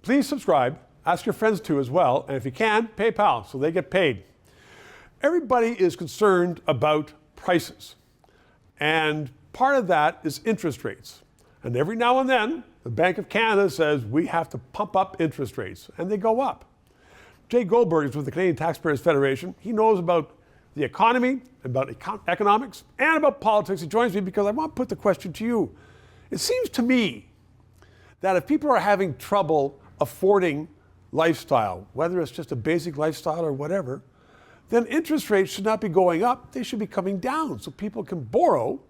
Please subscribe. Ask your friends to as well. And if you can, PayPal so they get paid. Everybody is concerned about prices. And part of that is interest rates. And every now and then, the Bank of Canada says we have to pump up interest rates, and they go up. Jay Goldberg is with the Canadian Taxpayers Federation. He knows about the economy, about economics, and about politics. He joins me because I want to put the question to you. It seems to me that if people are having trouble affording lifestyle, whether it's just a basic lifestyle or whatever, then interest rates should not be going up. They should be coming down so people can borrow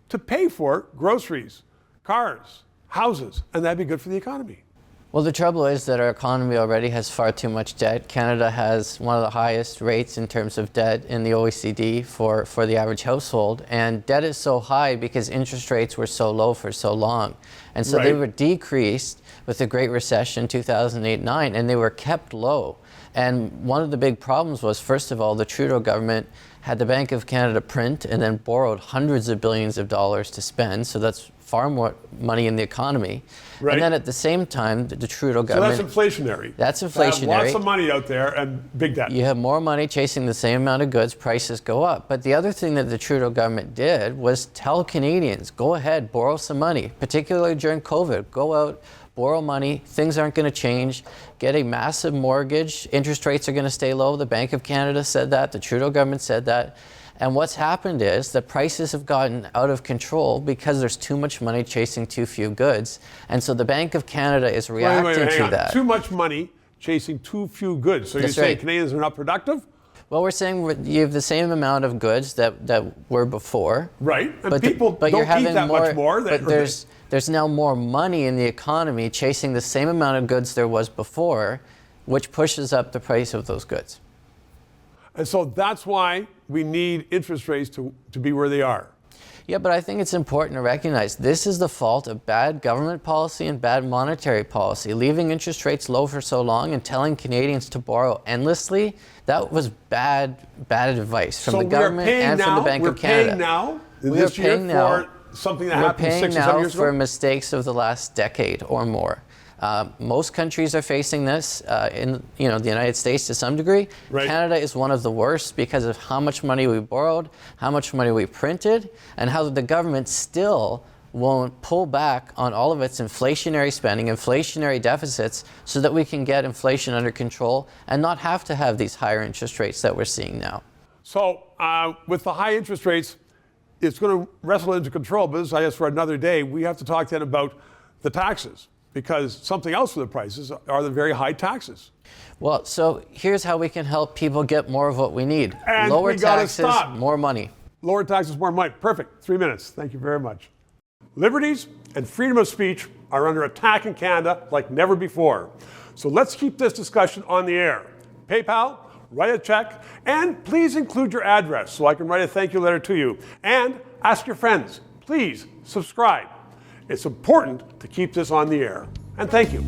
to pay for groceries, cars, houses, and that'd be good for the economy. Well, the trouble is that our economy already has far too much debt. Canada has one of the highest rates in terms of debt in the OECD for the average household. And debt is so high because interest rates were so low for so long. And so they were decreased with the Great Recession 2008-9, and they were kept low. And one of the big problems was, first of all, the Trudeau government had the Bank of Canada print and then borrowed hundreds of billions of dollars to spend. So that's far more money in the economy. Right. And then at the same time, the Trudeau government... So that's inflationary. That's inflationary. Lots of money out there and big debt. You have more money chasing the same amount of goods, prices go up. But the other thing that the Trudeau government did was tell Canadians, go ahead, borrow some money, particularly during COVID. Go out, borrow money, things aren't going to change, get a massive mortgage, interest rates are going to stay low. The Bank of Canada said that, the Trudeau government said that. And what's happened is that prices have gotten out of control because there's too much money chasing too few goods. And so the Bank of Canada is reacting to that. Too much money chasing too few goods. So you're saying Canadians are not productive? Well, we're saying you have the same amount of goods that were before. Right. And people don't eat that much more. But there's now more money in the economy chasing the same amount of goods there was before, which pushes up the price of those goods. And so that's why we need interest rates to be where they are. Yeah, but I think it's important to recognize this is the fault of bad government policy and bad monetary policy. Leaving interest rates low for so long and telling Canadians to borrow endlessly, that was bad advice from the government and from the Bank of Canada. We're paying now for something that happened 6 or 7 years ago? We're paying now for mistakes of the last decade or more. Most countries are facing this in the United States to some degree. Right. Canada is one of the worst because of how much money we borrowed, how much money we printed, and how the government still won't pull back on all of its inflationary spending, inflationary deficits, so that we can get inflation under control and not have to have these higher interest rates that we're seeing now. So with the high interest rates, it's going to wrestle into control, but this, I guess, for another day. We have to talk then about the taxes, because something else with the prices are the very high taxes. Well, so here's how we can help people get more of what we need. And lower taxes, more money. Lower taxes, more money. Perfect. 3 minutes. Thank you very much. Liberties and freedom of speech are under attack in Canada like never before. So let's keep this discussion on the air. PayPal, write a check, and please include your address so I can write a thank you letter to you. And ask your friends. Please subscribe. It's important to keep this on the air. And thank you.